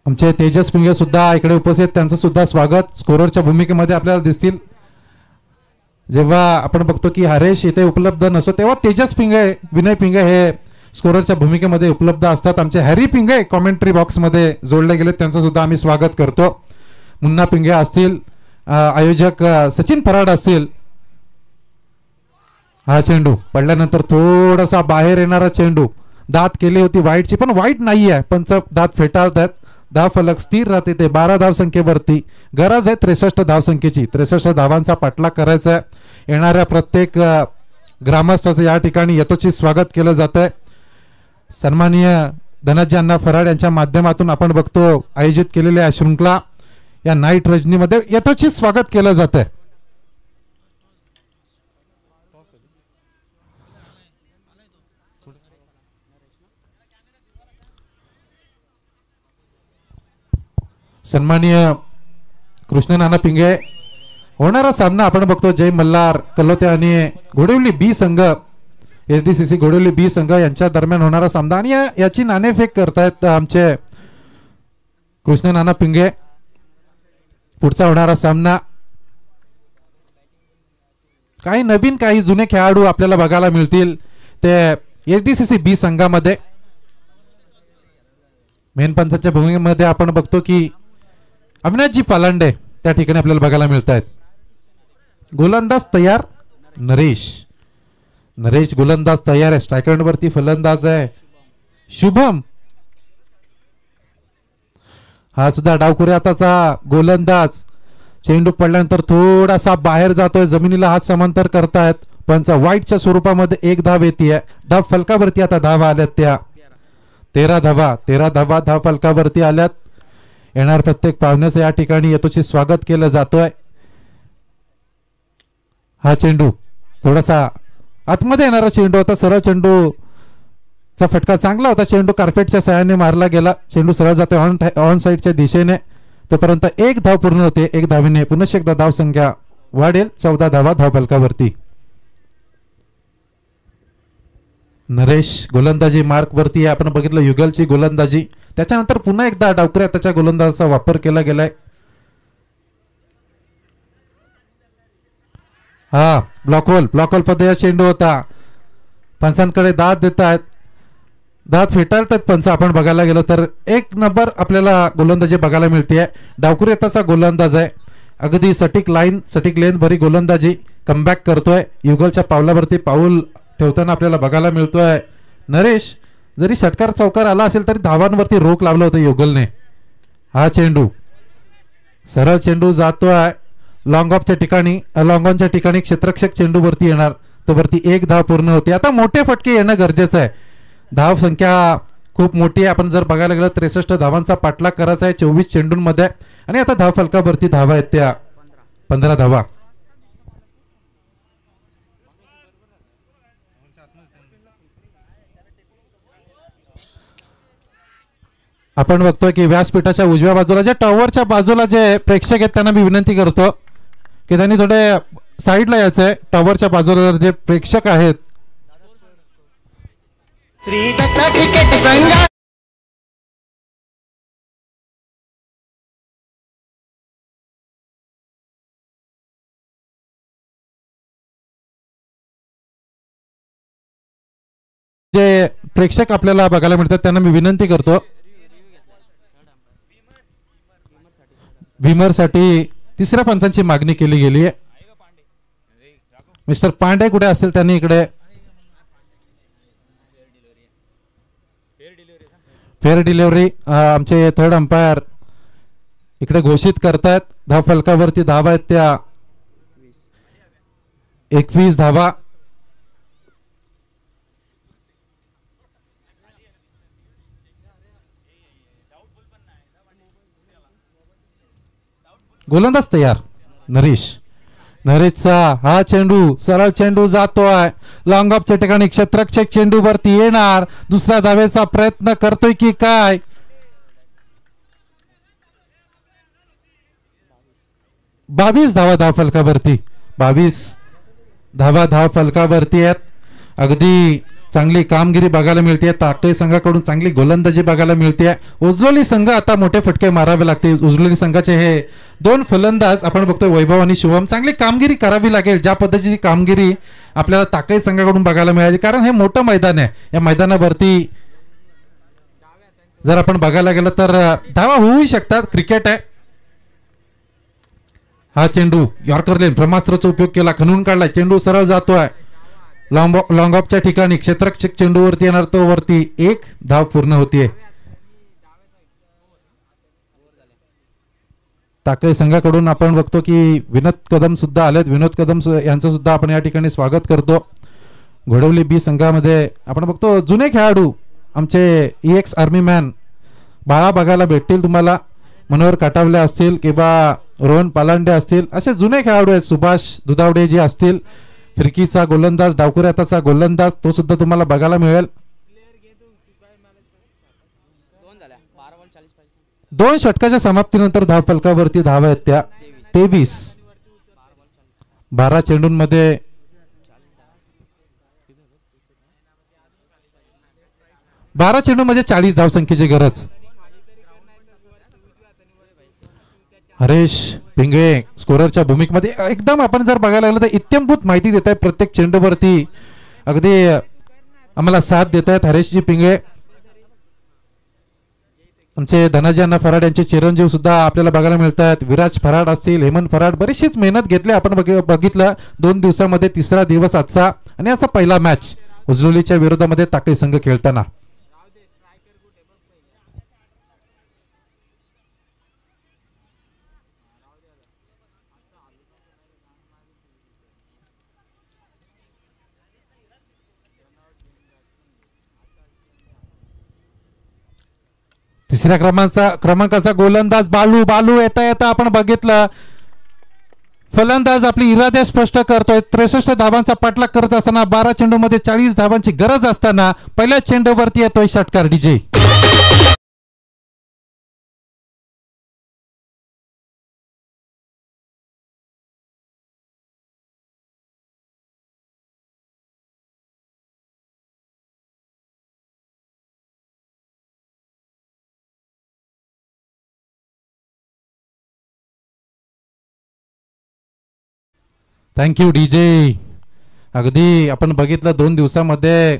D: आमचे तेजस पिंगे सुद्धा इकडे उपस्थित. त्यांचं सुद्धा स्वागत स्कोररच्या भूमिकेमध्ये आपल्याला दिसतील. जेव्हा आपण बघतो की हरेश इथे उपलब्ध नसतो तेव्हा तेजस पिंगे विनय पिंगे हे स्कोररच्या भूमिकेमध्ये उपलब्ध असतात. आमचे हॅरी पिंगे कॉमेंट्री बॉक्समध्ये जोडले गेले. त्यांचं सुद्धा आम्ही स्वागत करतो. मुन्ना पिंगे असतील. आयोजक सचिन फराड असतील. हा चेंडू पडल्यानंतर थोडासा बाहेर येणारा चेंडू. दात केली होती वाईटची पण वाईट नाही आहे. पंच दात फेटाळतात. धाव फलक स्थिर राहते. ते 12 धाव संख्येवरती. गरज आहे 63 धाव संख्येची. 63 धावांचा पाठलाग करायचा आहे. येणाऱ्या प्रत्येक ग्रामस्थाचं या ठिकाणी यथोचित स्वागत केलं जात आहे. सन्माननीय धनंजय अण्णा फराड यांच्या माध्यमातून आपण बघतो आयोजित केलेल्या शृंखला या नाईट रजनीमध्ये यथोचित स्वागत केलं जात आहे. सन्माननीय कृष्ण नाना पिंगे. होणारा सामना आपण बघतो जय मल्हार कलोते आणि घोडिवली बी संघ SDCC घोडिवली बी संघ यांच्या दरम्यान होणारा सामना. आणि याची नाणेफेक करतायत आमचे कृष्ण नाना पिंगे. पुढचा होणारा सामना काही नवीन काही जुने खेळाडू आपल्याला बघायला मिळतील ते SDCC बी संघामध्ये. मेन पंचाच्या भूमिकेमध्ये आपण बघतो की अविनाशजी पालांडे त्या ठिकाणी आपल्याला बघायला मिळत आहेत. गोलंदाज तयार नरेश गोलंदाज तयार आहे. स्ट्रायकर वरती फलंदाज आहे शुभम. हा सुद्धा डावखुऱ्या हाताचा गोलंदाज. चेंडू पडल्यानंतर थोडासा बाहेर जातोय. जमिनीला हात समांतर करतायत. पंच वाईटच्या स्वरूपामध्ये 1 धाव येते. धाव फलकावरती आता धावा आल्यात त्या 13 धावा धाव फलकावरती आल्यात. येणार प्रत्येक पाहुण्याचं या ठिकाणी यथोचित स्वागत केलं जातोय. हा चेंडू थोडासा आतमध्ये येणारा चेंडू होता. सरळ चेंडूचा फटका चांगला होता. चेंडू कार्पेटच्या सहाय्याने मारला गेला. चेंडू सरळ जातोय ऑन साइडच्या दिशेने. तोपर्यंत 1 धाव पूर्ण होते. 1 धावेने पुनश्च एकदा धाव संख्या वाढेल. 14 धावा धाव फलकावरती. नरेश गोलंदाजी मार्क वरती आपण बघितलं युगलची गोलंदाजी. त्याच्यानंतर पुन्हा एकदा डावखुऱ्या त्याच्या गोलंदाजाचा वापर केला गेलाय. हा ब्लॉक होल पद्धतीचा चेंडू होता. पंचांकडे दाद देत आहेत. दाद फेटाळतात पंच. आपण बघायला गेलो तर 1 नंबर आपल्याला गोलंदाजी बघायला मिळते. डावखुऱ्या त्याचा गोलंदाज आहे. अगदी सटीक लेन भरी गोलंदाजी. कमबॅक करतोय. युगलच्या पावलावरती पाऊल ठेवताना आपल्याला बघायला मिळतोय. नरेश जरी षटकार चौकार आला असेल तरी धावांवरती रोख लावलं होतं युगलने. हा चेंडू सरळ चेंडू जातोय लॉंग ऑफच्या ठिकाणी. लॉंग ऑनच्या ठिकाणी क्षेत्ररक्षक चेंडू वरती येणार. तो वरती 1 धाव पूर्ण होते. आता मोठे फटके येणं गरजेचं आहे. धाव संख्या खूप मोठी आहे. आपण जर बघायला गेलं 63 धावांचा पाठलाग करायचा आहे 24 चेंडूंमध्ये. आणि आता धाव फलकावरती धावा आहेत त्या 15 धावा. आपण बघतोय की व्यासपीठाच्या उजव्या बाजूला जे टॉवरच्या बाजूला जे प्रेक्षक आहेत त्यांना मी विनंती करतो की त्यांनी थोडे साईडला यायचंय. टॉवरच्या बाजूला जे प्रेक्षक आहेत
B: श्री दत्त क्रिकेट संघ
D: जे प्रेक्षक आपल्याला बघायला मिळतात त्यांना मी विनंती करतो भीमरसाठी तिसऱ्या पंचांची मागणी केली गेली आहे. मिस्टर पांडे कुठे असेल त्यांनी इकडे फेअर डिलिव्हरी आमचे थर्ड अंपायर इकडे घोषित करतायत. धाव फलकावरती धावा आहेत त्या 21 धावा. गोलंदाज तयार. नरेशचा हा चेंडू सरळ चेंडू जातोय लॉंग ऑफच्या ठिकाणी. क्षेत्ररक्षक चेंडू वरती येणार. दुसऱ्या धावेचा प्रयत्न करतोय की काय. 22 धावा धाव फलकावरती. 22 धावा धाव फलकावरती आहेत. अगदी चांगली कामगिरी बघायला मिळते. ताकई संघाकडून चांगली गोलंदाजी बघायला मिळते. उजलोली संघ आता मोठे फटके मारावे लागते. उजलोली संघाचे हे 2 फलंदाज आपण बघतोय वैभव आणि शुभम. चांगली कामगिरी करावी लागेल. ज्या पद्धतीची कामगिरी आपल्याला ताकई संघाकडून बघायला मिळाली कारण हे मोठं मैदान आहे. या मैदानावरती जर आपण बघायला गेलं तर धावा होऊ शकतात. क्रिकेट आहे. हा चेंडू यॉर्कर लेन ब्रह्मास्त्राचा उपयोग केला. खणून काढलाय. चेंडू सरळ जातोय लॉंग ऑफच्या ठिकाणी. क्षेत्ररक्षक चेंडूवरती येणार तो वरती. 1 धाव पूर्ण होतीये. ताकई संघाकडून आपण बघतो की विनोद कदम सुद्धा आलेत. विनोद कदम यांचं सुद्धा आपण या ठिकाणी स्वागत करतो. घोडवली बी संघामध्ये आपण बघतो जुने खेळाडू आमचे EX आर्मी मॅन बाळा बघायला भेटतील तुम्हाला. मनोहर काटावले असतील किंवा रोहन पालांडे असतील असे जुने खेळाडू आहेत. सुभाष दुधावडे जे असतील. फिरकीचा गोलंदाज डावकुरी हाताचा गोलंदाज तो सुद्धा तुम्हाला बघायला मिळेल. 2 षटकाच्या समाप्तीनंतर धाव फलकावरती धावा आहेत त्या 23. 12 चेंडूंमध्ये 40 धावसंख्येची गरज. हरेश पिंगळे स्कोररच्या भूमिकेमध्ये एकदम आपण जर बघायला लागलं तर इत्यंभूत माहिती देत आहेत. प्रत्येक चेंडूवरती अगदी आम्हाला साथ देत आहेत हरेशजी पिंगळे. आमचे धनाजी अण्णा फराड यांचे चिरंजीव सुद्धा आपल्याला बघायला मिळतात. विराज फराड असतील हेमंत फराड बरीचशीच मेहनत घेतली. आपण बघितलं 2 दिवसामध्ये 3रा दिवस आजचा आणि आजचा पहिला मॅच उजलोलीच्या विरोधामध्ये ताकई संघ खेळताना. तिसऱ्या क्रमांकाचा गोलंदाज बालू येता येता आपण बघितलं फलंदाज आपली इरादे स्पष्ट करतोय. 63 धावांचा पाठलाग करत असताना 12 चेंडूमध्ये 40 धावांची गरज असताना पहिल्या चेंडूवरती येतोय षटकार डीजे. Thank you DJ. अगदी आपण बघितलं 2 दिवसामध्ये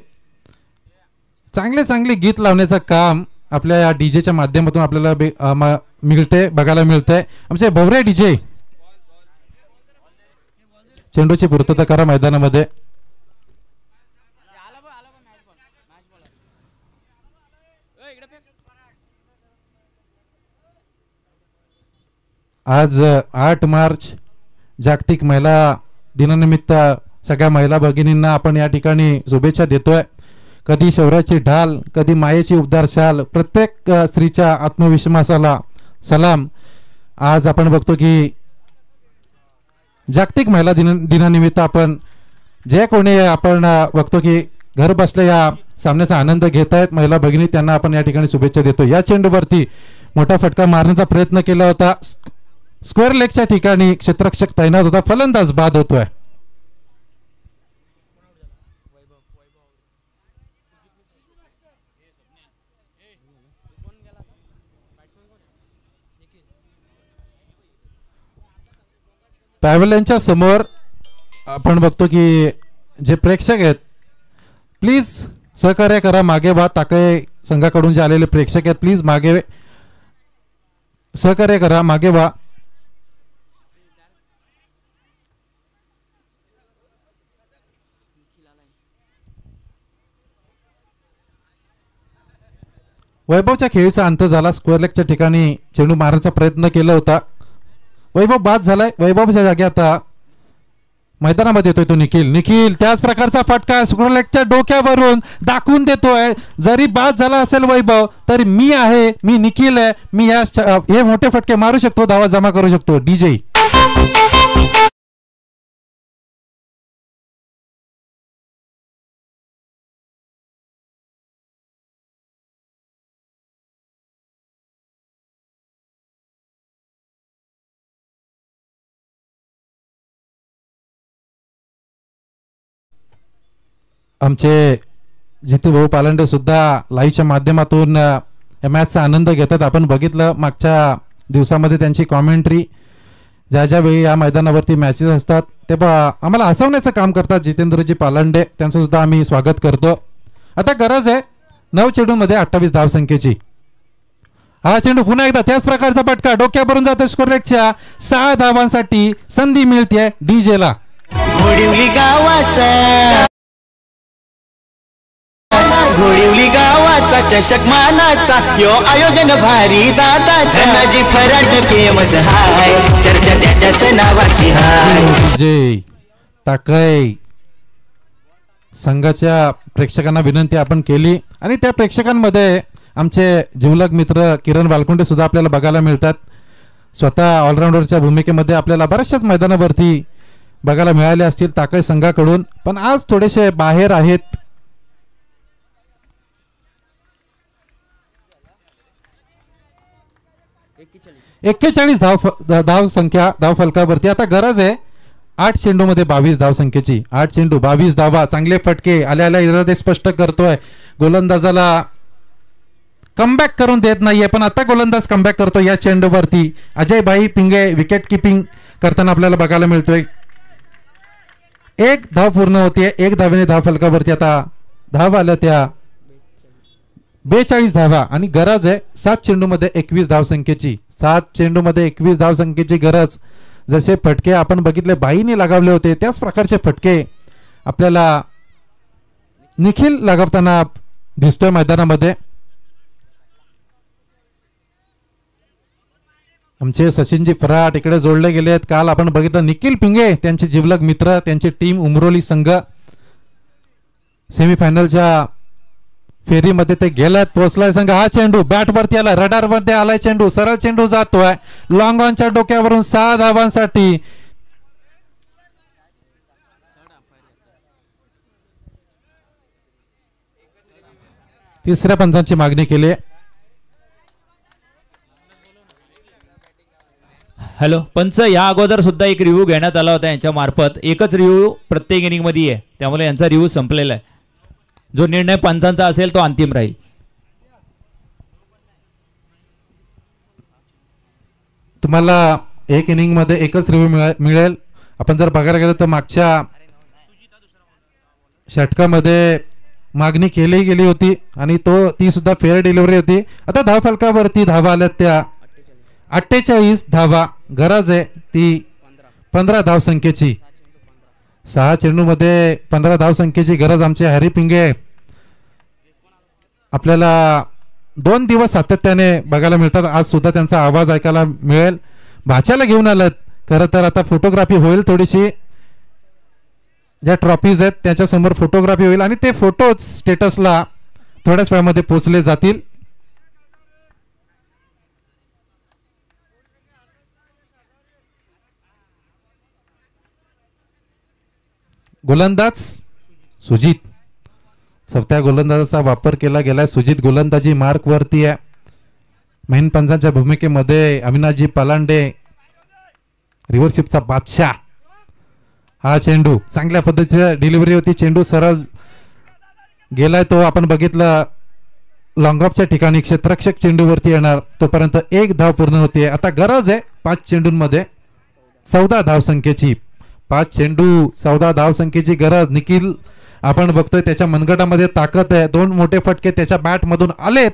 D: चांगले गीत लावण्याचं काम आपल्या या डीजेच्या माध्यमातून आपल्याला बघायला मिळतंय. आमचे भवरे डीजे चेंडूची पूर्तता करा मैदानामध्ये. आज 8 मार्च जागतिक महिला दिनानिमित्त सगळ्या महिला भगिनींना आपण या ठिकाणी शुभेच्छा देतोय. कधी शौर्याची ढाल, कधी मायेची उबदार शाल, प्रत्येक स्त्रीच्या आत्मविश्वासाला सलाम. आज आपण बघतो की जागतिक महिला दिनानिमित्त आपण जे कोणी आपण बघतो की घर बसल्या या सामन्याचा आनंद घेत आहेत महिला भगिनी, त्यांना आपण या ठिकाणी शुभेच्छा देतो. या चेंडूवरती मोठा फटका मारण्याचा प्रयत्न केला होता. स्क्वेअर लेगच्या ठिकाणी क्षेत्ररक्षक तैनात होता, फलंदाज बाद होतोय. पॅव्हलियनच्या समोर आपण बघतो की जे प्रेक्षक आहेत प्लीज सहकार्य करा. मागे व्हा. टाकळी संघाकडून जे आलेले प्रेक्षक आहेत प्लीज मागे सहकार्य करा, मागे व्हा. वैभवच्या खेळीचा अंत झाला. स्क्वेअर लेगच्या ठिकाणी चेंडू मारण्याचा प्रयत्न केला होता. वैभव बाद झालाय. वैभवच्या जागी आता मैदानामध्ये येतोय तो निखिल त्याच प्रकारचा फटका स्क्वेअर लेगच्या डोक्यावरून दाखवून देतोय. जरी बाद झाला असेल वैभव तरी मी आहे, मी निखिल आहे, मी हे मोठे फटके मारू शकतो, धावा जमा करू शकतो. डीजे आमचे जितू भाऊ पालंडे सुद्धा लाईव्हच्या माध्यमातून या मॅचचा आनंद घेतात. आपण बघितलं मागच्या दिवसामध्ये त्यांची कॉमेंट्री ज्या ज्यावेळी या मैदानावरती मॅचेस असतात तेव्हा आम्हाला हसवण्याचं काम करतात जितेंद्रजी पालंडे, त्यांचं सुद्धा आम्ही स्वागत करतो. आता गरज आहे 9 चेंडूमध्ये 28 धावसंख्येची. हा चेंडू पुन्हा एकदा त्याच प्रकारचा फटका डोक्यावरून जातो. स्कोर लेगच्या 6 धावांसाठी संधी मिळते डीजेला.
B: घोडिवली गावाचा घोडिवली गावाचा चषक मानाचा यो आयोजन भारी दादाचा. धनाजी फराट फेमस हाय, चर्चा त्याच्याच नावाची हाय.
D: जय टाकळी संघाच्या प्रेक्षकांना विनंती आपण केली आणि त्या प्रेक्षकांमध्ये आमचे जिवलग मित्र किरण वालकुंडे सुद्धा आपल्याला बघायला मिळतात. स्वतः ऑलराऊंडरच्या भूमिकेमध्ये आपल्याला बऱ्याचशाच मैदानावरती बघायला मिळाले असतील टाकळी संघाकडून, पण आज थोडेसे बाहेर आहेत. 41 धाव संख्या धाव फलकावरती. आता गरज आहे 8 चेंडूमध्ये 22 धाव संख्येची. 8 चेंडू 22 धावा. चांगले फटके आल्या इरादे स्पष्ट करतोय. गोलंदाजाला कमबॅक करून देत नाहीये, पण आता गोलंदाज कमबॅक करतो या चेंडूवरती. अजय भाई पिंगे विकेट किपिंग करताना आपल्याला बघायला मिळतोय. 1 धाव पूर्ण होतीये. 1 धावेने धाव फलकावरती आता धाव आल्या त्या 42 धावा आणि गरज आहे 7 चेंडूमध्ये 21 धाव संख्येची. 7 चेंडूमध्ये 21 धाव संख्येची गरज. जसे फटके आपण बघितले बाईने लगावले होते त्याच प्रकारचे फटके आपल्याला निखिल लगावताना दिसतोय मैदानामध्ये. आमचे सचिनजी फराट इकडे जोडले गेले आहेत. काल आपण बघितलं निखिल पिंगे त्यांचे जिवलग मित्र, त्यांची टीम उमरोली संघ सेमीफायनलच्या फेरीमध्ये ते गेल्यात, पोहोचलाय संघ. हा चेंडू बॅट वरती आला, रडार मध्ये आलाय चेंडू, सरळ चेंडू जातोय लॉंग ऑनच्या डोक्यावरून 6 धावांसाठी. तिसऱ्या पंचांची मागणी केली.
C: हॅलो पंच, या अगोदर सुद्धा एक रिव्ह्यू घेण्यात आला होता यांच्या मार्फत. एकच रिव्ह्यू प्रत्येक इनिंग मध्ये आहे, त्यामुळे यांचा रिव्ह्यू संपलेला आहे. जो निर्णय पंचांचा असेल तो अंतिम राहील.
D: तुम्हाला एक इनिंग मध्ये एकच रिव्ह्यू मिळेल. आपण जर बघायला गेलो तर मागच्या षटकामध्ये मागणी केली गेली होती आणि ती सुद्धा फेअर डिलिव्हरी होती. आता धाव फलकावरती धावा आल्या त्या 48 धावा. गरज आहे ती 15 धाव संख्येची. 6 चेंडूमध्ये 15 धाव संख्येची गरज. आमचे हॅरी पिंगे आपल्याला 2 दिवस सातत्याने बघायला मिळतात. आज सुद्धा त्यांचा आवाज ऐकायला मिळेल. भाच्याला घेऊन आलात. खरं तर आता फोटोग्राफी होईल थोडीशी. ज्या ट्रॉफीज आहेत त्याच्या समोर फोटोग्राफी होईल आणि ते फोटोज स्टेटसला थोड्याच वेळामध्ये पोहोचले जातील. गोलंदाज सुजित, चौथ्या गोलंदाजाचा वापर केला गेलाय. सुजित गोलंदाजी मार्क वरती आहे. मेन पंचांच्या भूमिकेमध्ये अविनाशजी पलांडे, रिव्हर्शिपचा बादशाह. हा चेंडू चांगल्या पद्धतीची डिलिव्हरी होती, चेंडू सरळ गेलाय. तो आपण बघितलं लॉंग ऑफच्या ठिकाणी क्षेत्ररक्षक चेंडूवरती येणार, तोपर्यंत एक धाव पूर्ण होते. आता गरज आहे 5 चेंडूंमध्ये 14 धावसंख्येची. 5 चेंडू 14 धावसंख्येची गरज. निखिल आपण बघतोय त्याच्या मनगटामध्ये ताकद आहे. 2 मोठे फटके त्याच्या बॅट मधून आलेत,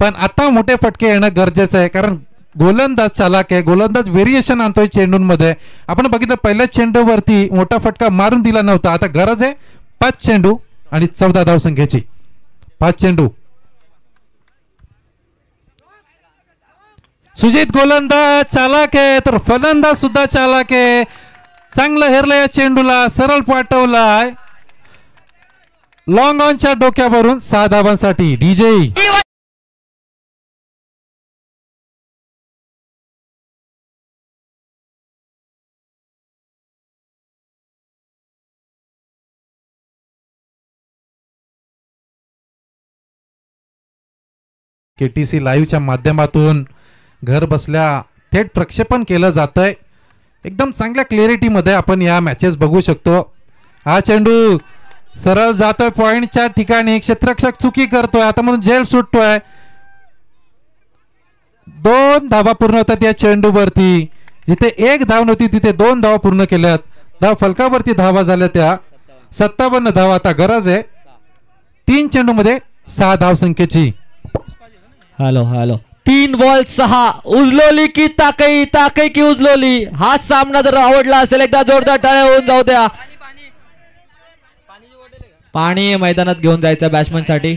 D: पण आता मोठे फटके येणं गरजेचं आहे कारण गोलंदाज चालाक आहे. गोलंदाज व्हेरिएशन आणतोय चेंडूंमध्ये. आपण बघितलं पहिल्या चेंडूवरती मोठा फटका मारून दिला नव्हता. आता गरज आहे 5 चेंडू आणि 14 धावसंख्येची. 5 चेंडू. सुजित गोलंदाज चालाक आहे, तर फलंदाज सुद्धा चालाक आहे. चांगलं हेरलं या चेंडूला, सरळ पाठवलाय लॉंग ऑनच्या डोक्यावरून 6 धावांसाठी. डीजे केटीसी लाईव्हच्या माध्यमातून घर बसल्या थेट प्रक्षेपण केलं जातंय. एकदम चांगल्या क्लॅरिटीमध्ये आपण या मॅचेस बघू शकतो. हा चेंडू सरळ जातोय पॉइंटच्या ठिकाणी, क्षेत्ररक्षक चुकी करतोय, आता म्हणून जेल सुटतोय. 2 धावा पूर्ण होतात या चेंडूवरती. जिथे 1 धाव नव्हती तिथे 2 धावा पूर्ण केल्यात. धाव फलकावरती धावा झाल्या त्या 57 धावा. आता गरज आहे 3 चेंडूमध्ये 6 धावसंख्येची.
A: Hello hello 3 ball 6. उजलोली की ताकई, ताकई की उजलोली. हा सामना जर आवडला असेल एकदा जोरदार टाळ्या होऊन जाऊ द्या. पाणी मैदानात घेऊन जायचं बॅट्समन साठी.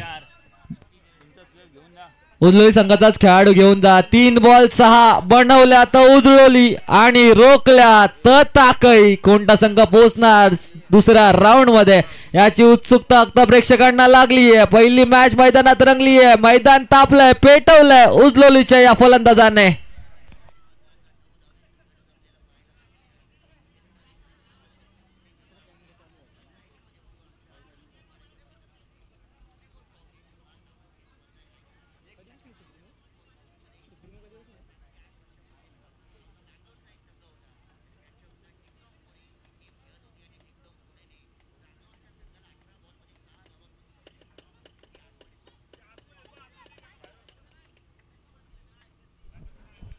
A: उजलोली संघाचाच खेळाडू घेऊन जा. 3 बॉल 6 बनवल्या तर उजळवली आणि रोखल्या तर ताकई. कोणता संघ पोहोचणार दुसऱ्या राऊंड मध्ये याची उत्सुकता आता प्रेक्षकांना लागली आहे. पहिली मॅच मैदानात रंगली आहे. मैदान तापलंय, पेटवलंय उजलोलीच्या या फलंदाजाने.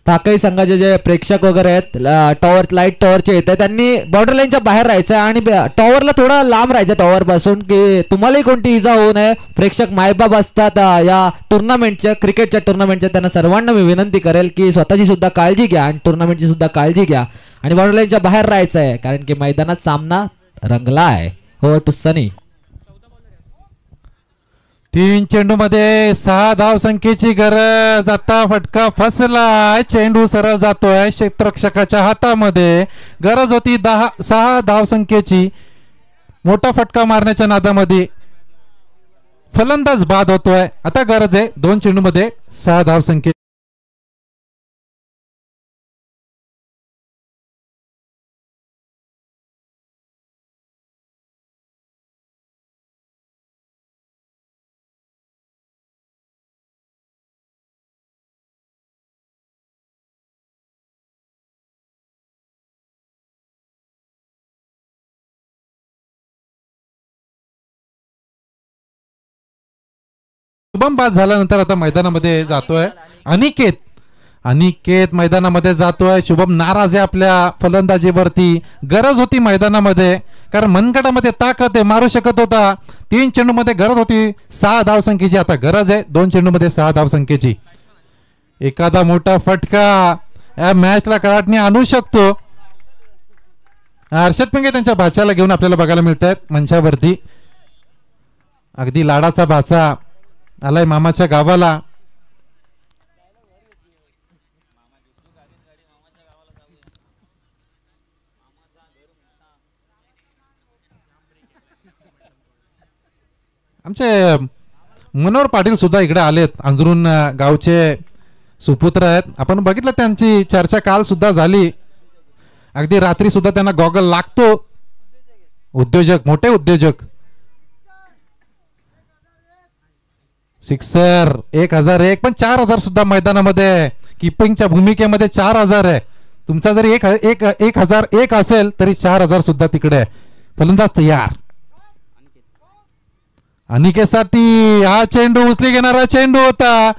A: ताकई संघाचे जे प्रेक्षक वगैरे आहेत टॉवर लाईट टॉवरचे येत त्यांनी बॉर्डर लाईनच्या बाहेर राहायचं आणि टॉवरला थोडा लांब राहायचं टॉवर पासून, की तुम्हालाही कोणती इजा होऊ नये. प्रेक्षक मायबाप असतात या टुर्नामेंटच्या, क्रिकेटच्या टुर्नामेंटच्या. त्यांना सर्वांना मी विनंती करेल की स्वतःची सुद्धा काळजी घ्या आणि टुर्नामेंटची सुद्धा काळजी घ्या आणि बॉर्डर लाईनच्या बाहेर राहायचं आहे कारण की मैदानात सामना रंगला आहे. हो टू सनी.
D: 3 चेंडू मध्ये 6 धावसंख्येची गरज. आता फटका फसला, चेंडू सरळ जातोय क्षेत्ररक्षकाच्या हातामध्ये. गरज होती 6 धावसंख्येची. मोठा फटका मारण्याच्या नादामध्ये फलंदाज बाद होतोय. आता गरज आहे 2 चेंडू मध्ये 6 धावसंख्ये. शुभम बाद झाल्यानंतर आता मैदानामध्ये जातोय अनिकेत. अनिकेत मैदानामध्ये जातोय. शुभम नाराज आहे आपल्या फलंदाजीवरती. गरज होती मैदानामध्ये कारण मनगटामध्ये ताकद आहे, मारू शकत होता. 3 चेंडू मध्ये गरज होती 6 धावसंख्येची. आता गरज आहे 2 चेंडू मध्ये 6 धावसंख्येची. एखादा मोठा फटका या मॅचला कडाटणी आणू शकतो. हर्षद पिंगे त्यांच्या भाच्याला घेऊन आपल्याला बघायला मिळत आहेत मंचावरती. अगदी लाडाचा भाचा आलाय मामाच्या गावाला. आमचे मनोहर पाटील सुद्धा इकडे आलेत. अंजरून गावचे सुपुत्र आहेत. आपण बघितलं त्यांची चर्चा काल सुद्धा झाली. अगदी रात्री सुद्धा त्यांना गॉगल लागतो. उद्योजक, मोठे उद्योजक. सिक्सर 1001 पण 4000 सुद्धा मैदानामध्ये किपिंगच्या भूमिकेमध्ये 4000 आहे. तुमचा जरी 1001 असेल तरी 4000 सुद्धा तिकडे. फलंदाज तयार. अनिकेसाठी हा चेंडू उचली घेणारा चेंडू होता.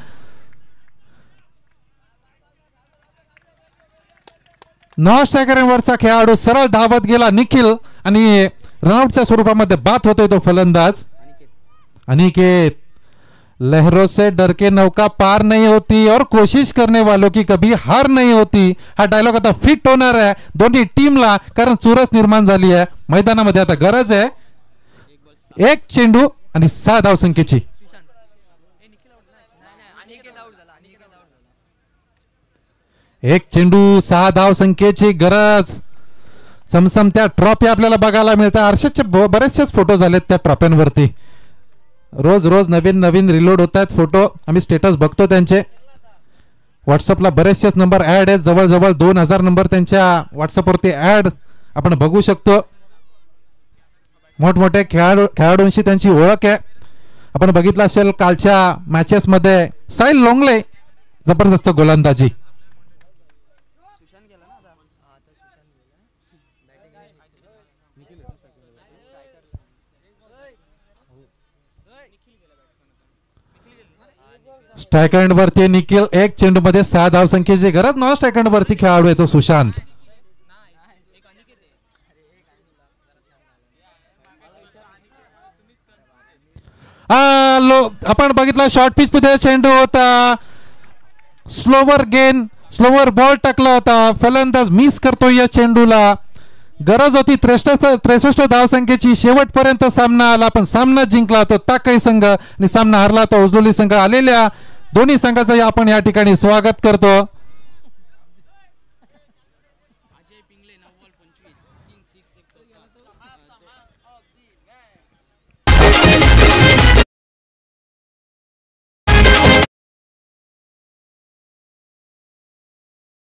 D: नॉन स्ट्रायकरवरचा खेळाडू सरळ धावत गेला निखिल आणि रनआउटच्या स्वरूपामध्ये बाद होतोय तो फलंदाज अनिकेत. लहरों से डर के नौका पार नहीं होती और कोशिश करने वालों की कभी हार नहीं होती. हा डायलॉग आता फिट होणार आहे दोन्ही टीमला, कारण चुरस निर्माण झाली आहे मैदानामध्ये. आता गरज आहे एक चेंडू आणि 6 धावसंख्येची. एक चेंडू 6 धावसंख्येची गरज. समसमत्या ट्रॉफी आपल्याला बघायला मिळतात. हर्षदचे बरेचसेच फोटो झालेत त्या ट्रॉफ्यांवरती. रोज रोज नवीन नवीन रिलोड होत आहेत फोटो. आम्ही स्टेटस बघतो त्यांचे. व्हॉट्सअपला बरेचसेच नंबर ऍड आहेत. जवळजवळ 2000 नंबर त्यांच्या व्हॉट्सअपवरती ऍड आपण बघू शकतो. मोठमोठे खेळाडूंशी त्यांची ओळख आहे. आपण बघितलं असेल कालच्या मॅचेस मध्ये साहिल लोंगले जबरदस्त गोलंदाजी. स्ट्राईक एंड वरती निखिल. एक चेंडू मध्ये 6 धावसंख्येची गरज. नॉन स्ट्राईक एंड वरती खेळाडू आहे तो सुशांत. आपण बघितलं शॉर्ट पिच मध्ये चेंडू होता. स्लोवर बॉल टाकला होता. फलंदाज मिस करतो या चेंडूला. गरज होती 63 धावसंख्येची. शेवटपर्यंत सामना आला पण सामना जिंकला तो ताकई संघ आणि सामना हरला तो उजलोली संघ. आलेल्या दोन्ही संघाचं आपण या ठिकाणी स्वागत करतो.